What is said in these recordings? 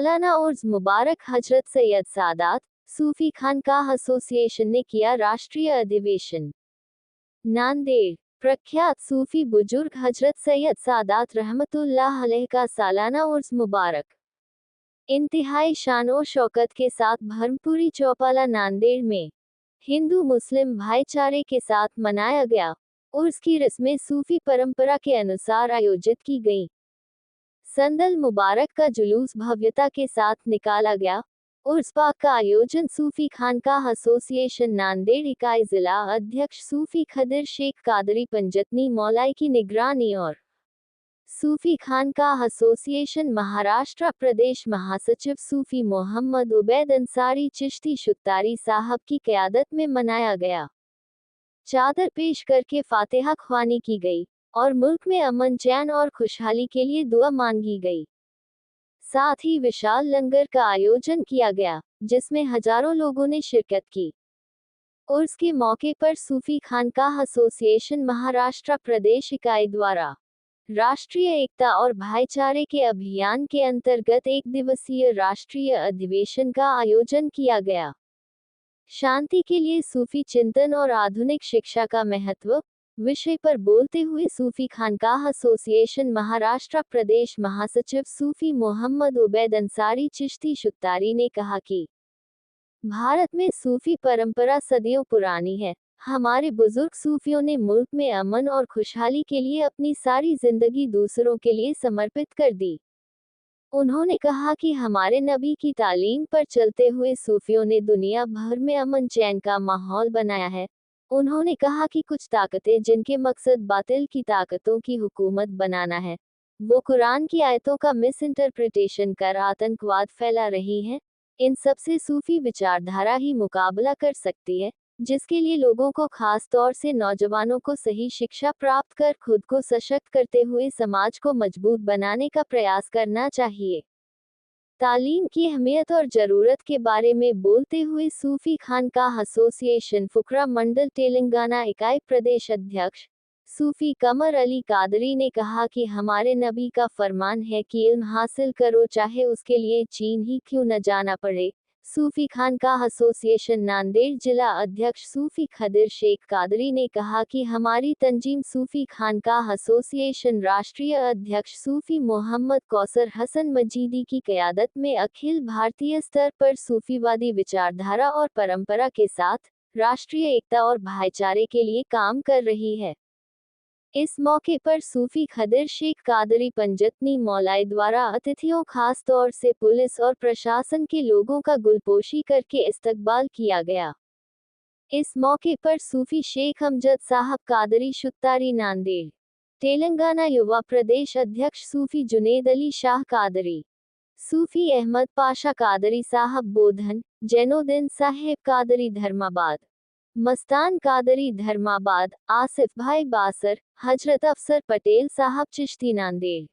सालाना उर्स मुबारक। हजरत सैयद सादात सूफी खानकाह एसोसिएशन ने किया राष्ट्रीय अधिवेशन। नांदेड़। प्रख्यात सूफी बुजुर्ग हजरत सैयद सादात रहमतुल्लाह अलैह का सालाना उर्स मुबारक इंतहाई शानो शौकत के साथ भरमपुरी चौपाला नांदेड़ में हिंदू मुस्लिम भाईचारे के साथ मनाया गया। उर्स की रस्में सूफी परंपरा के अनुसार आयोजित की गईं। संदल मुबारक का जुलूस भव्यता के साथ निकाला गया। उर्स पाक का आयोजन सूफी खानकाह एसोसिएशन नांदेड़ इकाई जिला अध्यक्ष सूफी खदिर शेख कादरी पंजतनी मौलाई की निगरानी और सूफी खानकाह एसोसिएशन महाराष्ट्र प्रदेश महासचिव सूफी मोहम्मद उबैद अंसारी चिश्ती शुत्तारी साहब की क़यादत में मनाया गया। चादर पेश करके फातिहा ख्वानी की गई और मुल्क में अमन चैन और खुशहाली के लिए दुआ मांगी गई। साथ ही विशाल लंगर का आयोजन किया गया, जिसमें हजारों लोगों ने शिरकत की। उर्स के मौके पर सूफी खानकाह एसोसिएशन महाराष्ट्र प्रदेश इकाई द्वारा राष्ट्रीय एकता और भाईचारे के अभियान के अंतर्गत एक दिवसीय राष्ट्रीय अधिवेशन का आयोजन किया गया। शांति के लिए सूफी चिंतन और आधुनिक शिक्षा का महत्व विषय पर बोलते हुए सूफी खानकाह एसोसिएशन महाराष्ट्र प्रदेश महासचिव सूफी मोहम्मद उबैद अंसारी चिश्ती शुत्तारी ने कहा कि भारत में सूफी परंपरा सदियों पुरानी है। हमारे बुजुर्ग सूफियों ने मुल्क में अमन और खुशहाली के लिए अपनी सारी जिंदगी दूसरों के लिए समर्पित कर दी। उन्होंने कहा कि हमारे नबी की तालीम पर चलते हुए सूफियों ने दुनिया भर में अमन चैन का माहौल बनाया है। उन्होंने कहा कि कुछ ताकतें जिनके मकसद बातिल की ताकतों की हुकूमत बनाना है, वो कुरान की आयतों का मिस इंटरप्रिटेशन कर आतंकवाद फैला रही हैं। इन सबसे सूफी विचारधारा ही मुकाबला कर सकती है, जिसके लिए लोगों को खास तौर से नौजवानों को सही शिक्षा प्राप्त कर खुद को सशक्त करते हुए समाज को मजबूत बनाने का प्रयास करना चाहिए। तालीम की अहमियत और ज़रूरत के बारे में बोलते हुए सूफी खानकाह एसोसिएशन फुकरा मंडल तेलंगाना इकाई प्रदेश अध्यक्ष सूफी कमर अली कादरी ने कहा कि हमारे नबी का फरमान है कि इल्म हासिल करो, चाहे उसके लिए चीन ही क्यों न जाना पड़े। सूफी खानकाह एसोसिएशन नांदेड़ जिला अध्यक्ष सूफी खदिर शेख कादरी ने कहा कि हमारी तंजीम सूफी खानकाह एसोसिएशन राष्ट्रीय अध्यक्ष सूफी मोहम्मद कौसर हसन मजीदी की क़यादत में अखिल भारतीय स्तर पर सूफीवादी विचारधारा और परंपरा के साथ राष्ट्रीय एकता और भाईचारे के लिए काम कर रही है। इस मौके पर सूफी खदिर शेख कादरी पंजतनी मौलाई द्वारा अतिथियों खास तौर से पुलिस और प्रशासन के लोगों का गुलपोशी करके इस्तकबाल किया गया। इस मौके पर सूफी शेख अमजद साहब कादरी शुत्तारी नांदेड़ तेलंगाना युवा प्रदेश अध्यक्ष सूफी जुनेद अली शाह कादरी, सूफी अहमद पाशा कादरी साहब बोधन, जैनुद्दीन साहेब कादरी धर्माबाद, मस्तान कादरी धर्माबाद, आसिफ भाई बासर, हजरत अफसर पटेल साहब चिश्ती नांदेड़,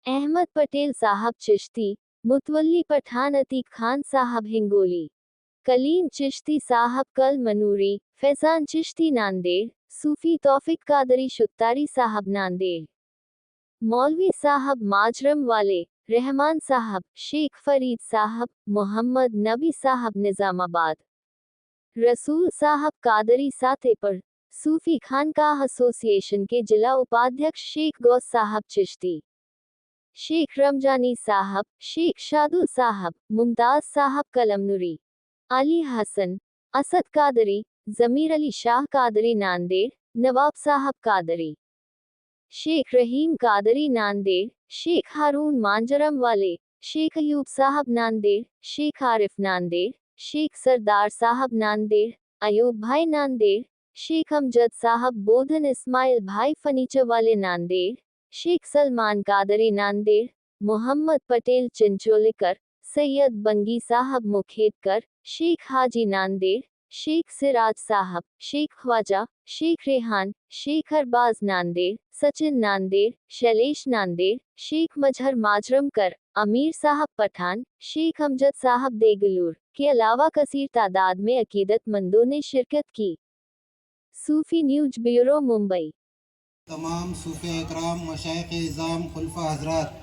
अहमद पटेल साहब चिश्ती, मुतवल्ली पठान अतीक खान साहब हिंगोली, कलीम चिश्ती साहब कल मनूरी, फैजान चिश्ती नांदेड़, सूफी तौफिक कादरी शुत्तारी साहब नांदेड़, मौलवी साहब माजरम वाले, रहमान साहब, शेख फरीद साहब, मोहम्मद नबी साहब निजामाबाद, रसूल साहब कादरी सातेपुर, सूफी खानकाह एसोसिएशन के जिला उपाध्यक्ष शेख गौस साहब चिश्ती, शेख रमजानी साहब, शेख शादुल साहब, मुमताज साहब कलमनुरी, अली हसन, असद कादरी, जमीर अली शाह कादरी नांदेड़, नवाब साहब कादरी, शेख रहीम कादरी नांदेड़, शेख हारून मांजरम वाले, शेख अयूब साहब नांदेड़, शेख आरिफ नांदेड़, शेख सरदार साहब नांदेड़, अयूब भाई नांदेड़, शेख अमजद साहब बोधन, इस्माइल भाई फर्नीचर वाले नांदेड़, शेख सलमान कादरी नांदेड़, मोहम्मद पटेल चिंचोलीकर, सैयद बंगी साहब मुखेदकर, शेख हाजी नांदेड़, शेख सिराज साहब, शेख ख्वाजा, शेख रेहान, शेख अरबाज नांदेड़, सचिन नांदेड़, शैलेश नांदेड़, शेख मजहर माजरमकर, अमीर साहब पठान, शेख अमजद साहब देगलूर के अलावा कसीर तादाद में अकीदतमंदों ने शिरकत की। सूफी न्यूज ब्यूरो मुंबई। तमाम सूफी इकराम मशाइख इज़ाम खुलफा हजरात,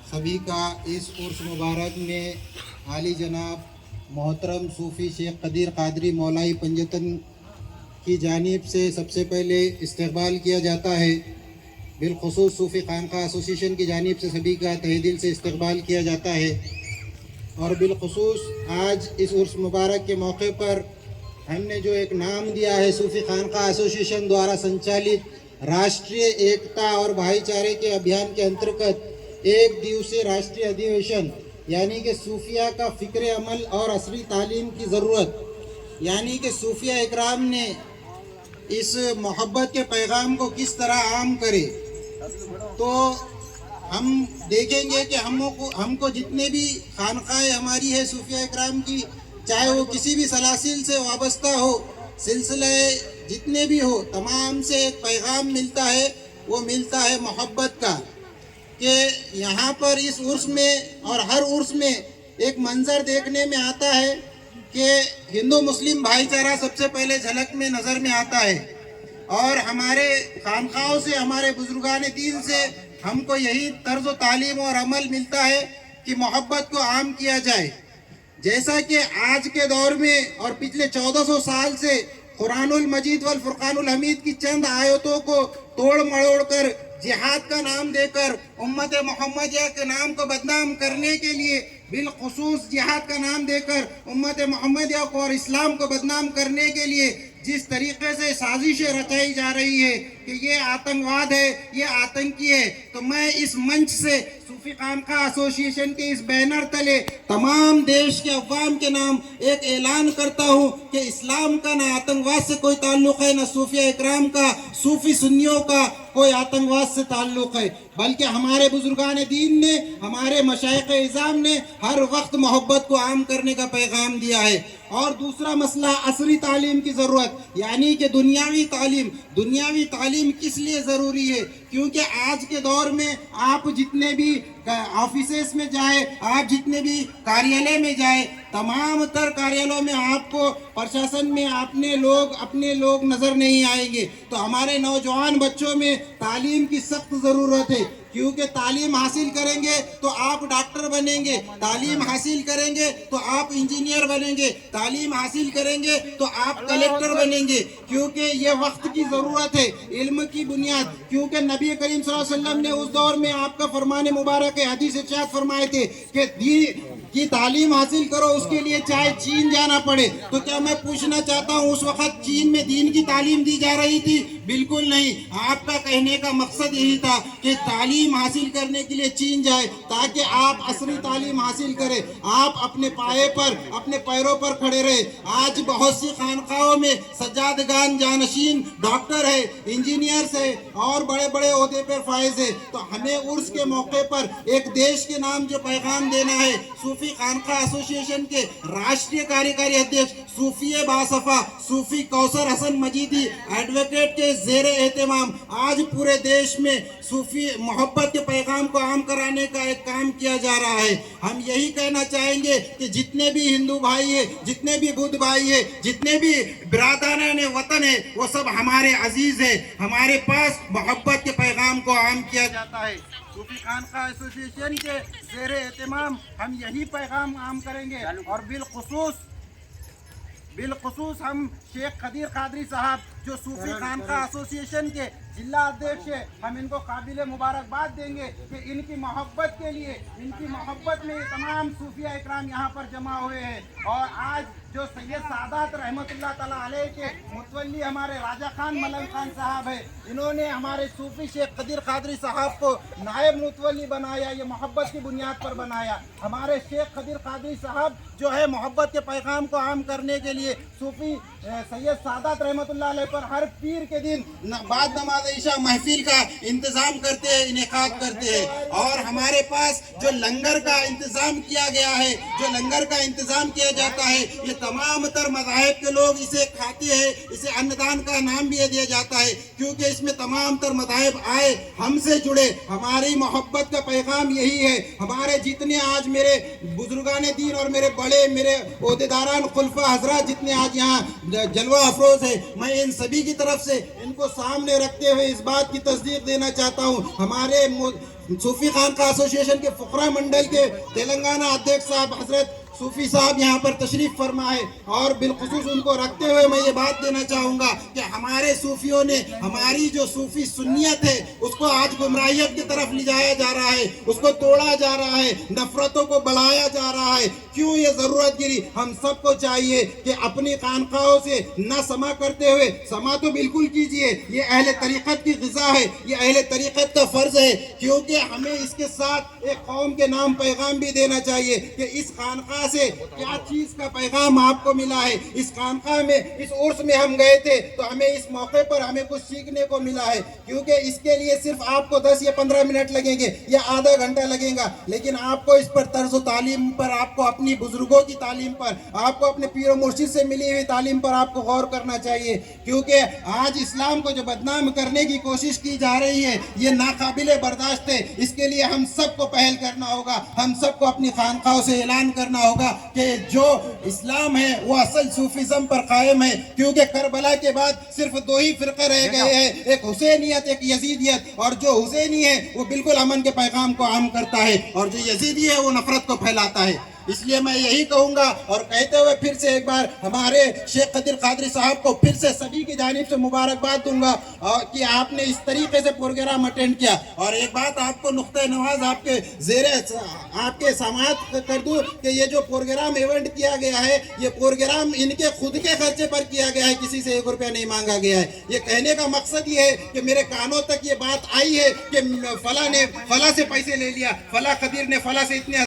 सभी का इस उर्स मुबारक में आली जनाब मोहतरम सूफ़ी शेख कदीर कादरी मौलाई पंजतन की जानिब से सबसे पहले इस्तकबाल किया जाता है। बिलखुसूस सूफ़ी खानका एसोसिएशन की जानिब से सभी का तहे दिल से इस्तकबाल किया जाता है। और बिलखुसूस आज इस उर्स मुबारक के मौके पर हमने जो एक नाम दिया है सूफ़ी खानका एसोसिएशन द्वारा संचालित राष्ट्रीय एकता और भाईचारे के अभियान के अंतर्गत एक दिवसीय राष्ट्रीय अधिवेशन यानी कि सूफिया का फ़िक्र अमल और असरी तालीम की ज़रूरत, यानी कि सूफिया इकराम ने इस मोहब्बत के पैगाम को किस तरह आम करे, तो हम देखेंगे कि हमको जितने भी खानकाएँ हमारी है सूफिया इकराम की, चाहे वो किसी भी सलासिल से वाबस्ता हो, सिलसिले जितने भी हो, तमाम से एक पैगाम मिलता है। वो मिलता है मोहब्बत का, कि यहाँ पर इस उर्स में और हर उर्स में एक मंज़र देखने में आता है कि हिंदू मुस्लिम भाईचारा सबसे पहले झलक में नज़र में आता है। और हमारे खानकाओं से, हमारे बुजुर्गान दीन से हमको यही तर्ज तालीम और अमल मिलता है कि मोहब्बत को आम किया जाए। जैसा कि आज के दौर में और पिछले 1400 साल से कुरानुल मजीद वल फुरकानुल हमीद की चंद आयतों को तोड़ मड़ोड़ कर जिहाद का नाम देकर उम्मत मोहम्मदिया के नाम को बदनाम करने के लिए, बिलखुसूस जिहाद का नाम देकर उम्मत मोहम्मदिया को और इस्लाम को बदनाम करने के लिए जिस तरीके से साजिशें रचाई जा रही है कि ये आतंकवाद है, ये आतंकी है, तो मैं इस मंच से सूफी खानका एसोसिएशन के इस बैनर तले तमाम देश के अवाम के नाम एक ऐलान करता हूँ कि इस्लाम का ना आतंकवाद से कोई ताल्लुक़ है, ना सूफिया इकराम का, सूफी सुन्नियों का कोई आतंकवाद से ताल्लुक़ है, बल्कि हमारे बुजुर्गान दीन ने, हमारे मशाइख इज़ाम ने हर वक्त मोहब्बत को आम करने का पैगाम दिया है। और दूसरा मसला असरी तालीम की ज़रूरत, यानी कि दुनियावी तालीम। दुनियावी तालीम किस लिए ज़रूरी है? क्योंकि आज के दौर में आप जितने भी ऑफिसेस में जाए, आप जितने भी कार्यालय में जाए, तमाम तर कार्यालयों में आपको प्रशासन में अपने लोग नज़र नहीं आएंगे। तो हमारे नौजवान बच्चों में तालीम की सख्त ज़रूरत है, क्योंकि तालीम हासिल करेंगे तो आप डॉक्टर बनेंगे, तालीम हासिल करेंगे तो आप इंजीनियर बनेंगे, तालीम हासिल करेंगे तो आप कलेक्टर बनेंगे, क्योंकि ये वक्त की ज़रूरत है, इल्म की बुनियाद। क्योंकि नबी करीम सल्लल्लाहु अलैहि वसल्लम ने उस दौर में आपका फरमान मुबारक है, हदीस इरशाद फरमाए थे कि दी की तालीम हासिल करो, उसके लिए चाहे चीन जाना पड़े। तो क्या मैं पूछना चाहता हूँ, उस वक्त चीन में दीन की तालीम दी जा रही थी? बिल्कुल नहीं। आपका कहने का मकसद यही था कि तालीम हासिल करने के लिए चीन जाए, ताकि आप असली तालीम हासिल करें, आप अपने पाए पर, अपने पैरों पर खड़े रहे। आज बहुत सी खानकाओं में सज्जादगान जानशीन डॉक्टर है, इंजीनियर्स है और बड़े बड़े ओहदे पर फायज है। तो हमें उर्स के मौके पर एक देश के नाम जो पैगाम देना है, सूफी खानका एसोसिएशन के राष्ट्रीय कार्यकारी अध्यक्ष सूफी बासफा सूफी कौसर हसन मजीदी एडवोकेट के ज़ेरे एहतमाम आज पूरे देश में सूफी मोहब्बत के पैगाम को आम कराने का एक काम किया जा रहा है। हम यही कहना चाहेंगे कि जितने भी हिंदू भाई है, जितने भी बुद्ध भाई है, जितने भी बिरादरान वतन है, वो सब हमारे अजीज है। हमारे पास मोहब्बत के पैगाम को आम किया जाता है। सूफी खानका एसोसिएशन के ज़ेरे एहतमाम हम यही पैगाम आम करेंगे। और बिलखुसूस हम शेख कदीर कादरी साहब जो सूफी खानका एसोसिएशन के जिला अध्यक्ष है, हम इनको काबिल मुबारकबाद देंगे कि इनकी मोहब्बत के लिए, इनकी मोहब्बत में तमाम सूफिया इकराम यहाँ पर जमा हुए हैं। और आज जो सैयद सादात रहमतुल्लाह ताला अलैह के मुतवल्ली हमारे राजा खान मलंग खान साहब है, इन्होंने हमारे सूफी शेख कदीर कादरी साहब को नायब मुतवल्ली बनाया, ये मोहब्बत की बुनियाद पर बनाया। हमारे शेख कदीर कादरी साहब जो है मोहब्बत के पैगाम को आम करने के लिए सूफी सैयद सादात रहमतुल्लाह अलैह पर हर पीर के दिन बाद नमाज ईशा महफिल का इंतज़ाम करते हैं, इनेकाद करते हैं। और हमारे पास जो लंगर का इंतज़ाम किया गया है, जो लंगर का इंतज़ाम किया जाता है, ये तमाम तर मज़ाहिब के लोग इसे खाते हैं, इसे अन्नदान का नाम भी दिया जाता है, क्योंकि इसमें तमाम तर मज़ाहिब आए, हमसे जुड़े। हमारी मोहब्बत का पैगाम यही है। हमारे जितने आज मेरे बुजुर्गान दीन और मेरे बड़े, मेरे ओहदेदारान खुलफा हजरात जितने आज यहाँ जलवा अफरोज है, मैं इन सभी की तरफ से इनको सामने रखते हुए इस बात की तस्दीक देना चाहता हूँ, हमारे सूफी खानका एसोसिएशन के फुकरा मंडल के तेलंगाना अध्यक्ष साहब हजरत सूफी साहब यहाँ पर तशरीफ फरमा है और बिलखुसूस उनको रखते हुए मैं ये बात देना चाहूँगा कि हमारे सूफियों ने हमारी जो सूफी सुन्नियत है उसको आज गुमराहियत की तरफ ले जाया जा रहा है, उसको तोड़ा जा रहा है, नफरतों को बढ़ाया जा रहा है। क्यों ये ज़रूरत गिरी? हम सबको चाहिए कि अपनी खानकाहों से ना समा करते हुए, समा तो बिल्कुल कीजिए, ये अहले तरीक़त की ग़िज़ा है, ये अहले तरीक़त का फ़र्ज़ है, क्योंकि हमें इसके साथ एक कौम के नाम पैगाम भी देना चाहिए कि इस खानका से क्या चीज का पैगाम आपको मिला है। इस खानका में, इस उर्स में हम गए थे तो हमें इस मौके पर हमें कुछ सीखने को मिला है, क्योंकि इसके लिए सिर्फ आपको 10 या 15 मिनट लगेंगे या आधा घंटा लगेगा, लेकिन आपको इस पर तर्ज तालीम पर, आपको अपनी बुजुर्गों की तालीम पर, आपको अपने पीर मुर्शिद से मिली हुई तालीम पर आपको गौर करना चाहिए। क्योंकि आज इस्लाम को जो बदनाम करने की कोशिश की जा रही है ये नाकाबिले बर्दाश्त है। इसके लिए हम सबको पहल करना होगा, हम सबको अपनी खानकाहों से ऐलान करना होगा कि जो इस्लाम है वो असल सूफिज्म पर कायम है। क्योंकि करबला के बाद सिर्फ 2 ही फिरके रह गए हैं, एक हुसैनियत, एक यजीदियत, और जो हुसैनी है वो बिल्कुल अमन के पैगाम को आम करता है और जो यजीदी है वो नफरत को फैलाता है। इसलिए मैं यही कहूँगा और कहते हुए फिर से एक बार हमारे शेख कदीर कादरी साहब को फिर से सभी की जानिब से मुबारकबाद दूंगा और कि आपने इस तरीके से प्रोग्राम अटेंड किया। और एक बात आपको नुक्ते नवाज आपके ज़ेरे आपके समात कर दूँ कि ये जो प्रोग्राम इवेंट किया गया है ये प्रोग्राम इनके खुद के खर्चे पर किया गया है, किसी से 1 रुपया नहीं मांगा गया है। ये कहने का मकसद ये है कि मेरे कानों तक ये बात आई है कि फला ने फला से पैसे ले लिया, फला कदीर ने फला से इतने